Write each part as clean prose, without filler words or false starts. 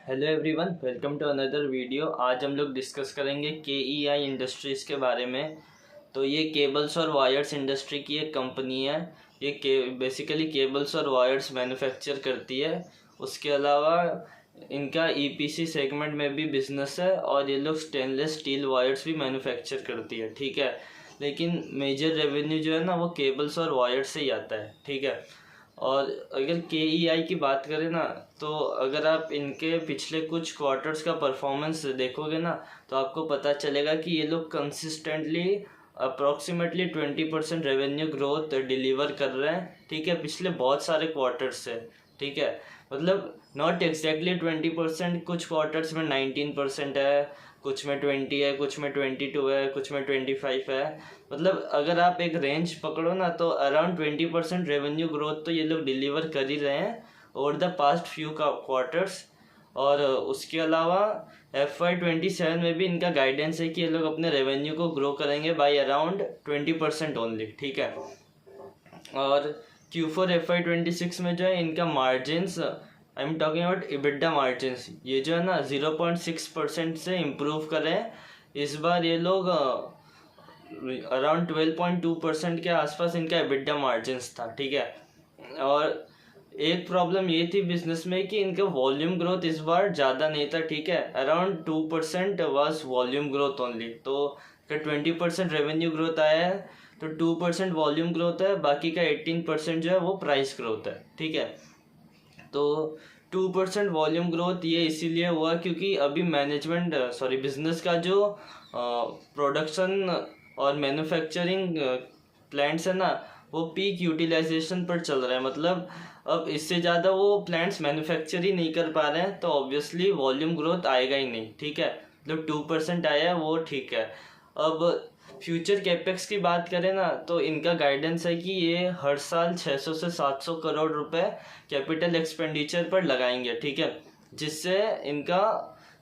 Hello everyone, welcome to another video. आज हम लोग डिस्कस करेंगे KEI इंडस्ट्रीज़ के बारे में। तो ये केबल्स और वायर्स इंडस्ट्री की एक कंपनी है। ये बेसिकली केबल्स और वायर्स मैन्युफैक्चर करती है। उसके अलावा इनका EPC सेगमेंट में भी बिजनेस है और ये लोग स्टेनलेस स्टील वायर्स भी मैन्युफैक्चर करती है, ठीक है। लेकिन मेजर रेवेन्यू जो है ना वो केबल्स और वायर्स से ही आता है, ठीक है। और अगर KEI की बात करें ना, तो अगर आप इनके पिछले कुछ क्वार्टर्स का परफॉर्मेंस देखोगे ना, तो आपको पता चलेगा कि ये लोग consistently approximately 20% revenue growth deliver कर रहे हैं, ठीक है, पिछले बहुत सारे क्वार्टर्स से, ठीक है। मतलब नॉट एग्जैक्टली 20%, कुछ क्वार्टर्स में 19% है, कुछ में 20 है, कुछ में 22 है, कुछ में 25 है। मतलब अगर आप एक रेंज पकड़ो ना, तो अराउंड 20% रेवेन्यू ग्रोथ तो ये लोग डिलीवर कर ही रहे हैं over the past few quarters. और उसके अलावा FY27 में भी इनका गाइडेंस है कि ये लोग अपने रेवेन्यू को ग्रो करेंगे बाय अराउंड 20% ओनली, ठीक है। और Q4 FY26 में जो है इनका margins, I am talking about EBITDA margins, ये जो है ना 0.6% से इम्प्रूव करें। इस बार ये लोग अराउंड 12.2% के आसपास इनका EBITDA मार्जिन्स था, ठीक है। और एक प्रॉब्लम ये थी बिजनेस में कि इनका वॉल्यूम ग्रोथ इस बार ज़्यादा नहीं था, ठीक है। Around 2% was volume growth only. तो अगर 20% रेवेन्यू ग्रोथ आया है तो 2% वॉल्यूम ग्रोथ है, बाकी का 18% जो है वो प्राइस ग्रोथ है, ठीक है। तो 2% वॉल्यूम ग्रोथ ये इसीलिए हुआ क्योंकि अभी बिजनेस का जो प्रोडक्शन और मैन्युफैक्चरिंग प्लांट्स है ना, वो पीक यूटिलाइजेशन पर चल रहा है। मतलब अब इससे ज़्यादा वो प्लांट्स मैन्युफैक्चर ही नहीं कर पा रहे हैं, तो ऑब्वियसली वॉल्यूम ग्रोथ आएगा ही नहीं, ठीक है। मतलब 2% आया है वो ठीक है। अब फ्यूचर कैपेक्स की बात करें ना, तो इनका गाइडेंस है कि ये हर साल 600 से 700 करोड़ रुपए कैपिटल एक्सपेंडिचर पर लगाएंगे, ठीक है, जिससे इनका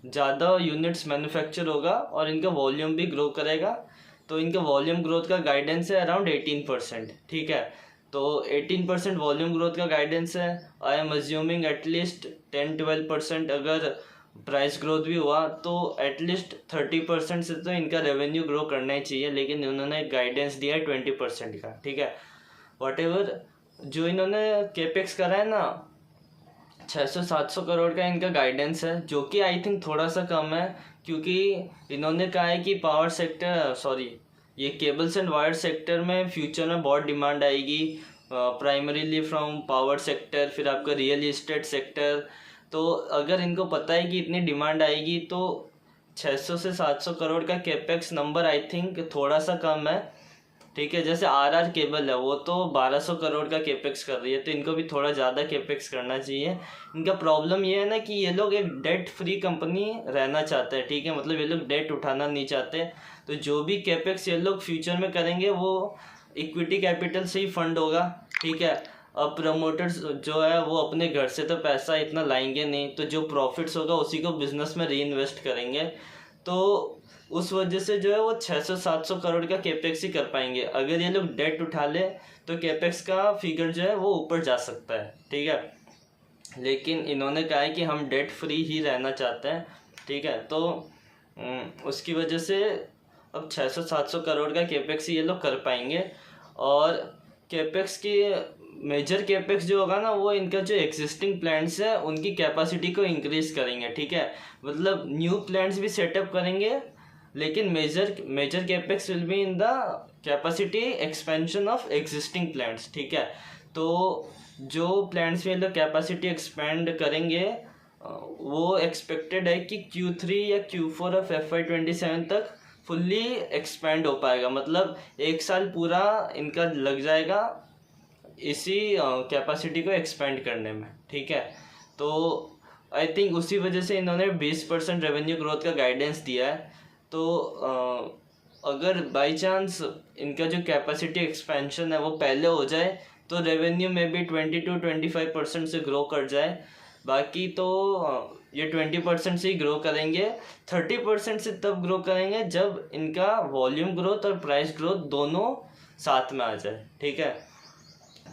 ज़्यादा यूनिट्स मैन्युफैक्चर होगा और इनका वॉल्यूम भी ग्रो करेगा। तो इनका वॉल्यूम ग्रोथ का गाइडेंस है अराउंड 18%, ठीक है। तो 18% वॉल्यूम ग्रोथ का गाइडेंस है। आई एम अज्यूमिंग एटलीस्ट 10-12%, अगर प्राइस ग्रोथ भी हुआ तो एटलीस्ट 30% से तो इनका रेवेन्यू ग्रो करना ही चाहिए। लेकिन उन्होंने गाइडेंस दिया है 20% का, ठीक है। वॉट एवर जो इन्होंने केपेक्स करा है ना, 600-700 करोड़ का इनका गाइडेंस है, जो कि आई थिंक थोड़ा सा कम है, क्योंकि इन्होंने कहा है कि ये केबल्स एंड वायर सेक्टर में फ्यूचर में बहुत डिमांड आएगी, प्राइमरीली फ्रॉम पावर सेक्टर, फिर आपका रियल इस्टेट सेक्टर। तो अगर इनको पता है कि इतनी डिमांड आएगी, तो 600 से 700 करोड़ का केपेक्स नंबर आई थिंक थोड़ा सा कम है, ठीक है। जैसे RR केबल है, वो तो 1200 करोड़ का केपेक्स कर रही है, तो इनको भी थोड़ा ज़्यादा केपेक्स करना चाहिए। इनका प्रॉब्लम ये है ना कि ये लोग एक डेट फ्री कंपनी रहना चाहते हैं, ठीक है। मतलब ये लोग डेट उठाना नहीं चाहते, तो जो भी केपेक्स ये लोग फ्यूचर में करेंगे वो इक्विटी कैपिटल से ही फंड होगा, ठीक है। अब प्रमोटर्स जो है वो अपने घर से तो पैसा इतना लाएंगे नहीं, तो जो प्रॉफिट्स होगा उसी को बिजनेस में री इन्वेस्ट करेंगे। तो उस वजह से जो है वो 600-700 करोड़ का केपेक्स ही कर पाएंगे। अगर ये लोग डेट उठा ले तो केपेक्स का फिगर जो है वो ऊपर जा सकता है, ठीक है। लेकिन इन्होंने कहा है कि हम डेट फ्री ही रहना चाहते हैं, ठीक है। तो उसकी वजह से अब 600-700 करोड़ का केपेक्स ही ये लोग कर पाएंगे। और केपेक्स की मेजर केपेक्स जो होगा ना, वो इनका जो एग्जिस्टिंग प्लांट्स है उनकी कैपेसिटी को इंक्रीज करेंगे, ठीक है। मतलब न्यू प्लांट्स भी सेटअप करेंगे, लेकिन major capex will be in the capacity expansion of existing plants, ठीक है। तो जो प्लांट्स में लोग कैपेसिटी एक्सपेंड करेंगे, वो एक्सपेक्टेड है कि Q3 या Q4 ऑफ FY27 तक फुल्ली एक्सपेंड हो पाएगा। मतलब एक साल पूरा इनका लग जाएगा इसी कैपेसिटी को एक्सपेंड करने में, ठीक है। तो आई थिंक उसी वजह से इन्होंने 20% रेवेन्यू ग्रोथ का गाइडेंस दिया है। तो अगर बाय चांस इनका जो कैपेसिटी एक्सपेंशन है वो पहले हो जाए, तो रेवेन्यू में भी 20-25% से ग्रो कर जाए। बाकी तो ये 20% से ही ग्रो करेंगे। 30% से तब ग्रो करेंगे जब इनका वॉल्यूम ग्रोथ और प्राइस ग्रोथ दोनों साथ में आ जाए, ठीक है।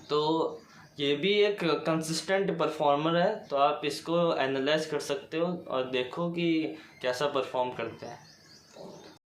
तो ये भी एक कंसिस्टेंट परफॉर्मर है, तो आप इसको एनालाइज कर सकते हो और देखो कि कैसा परफॉर्म करते हैं।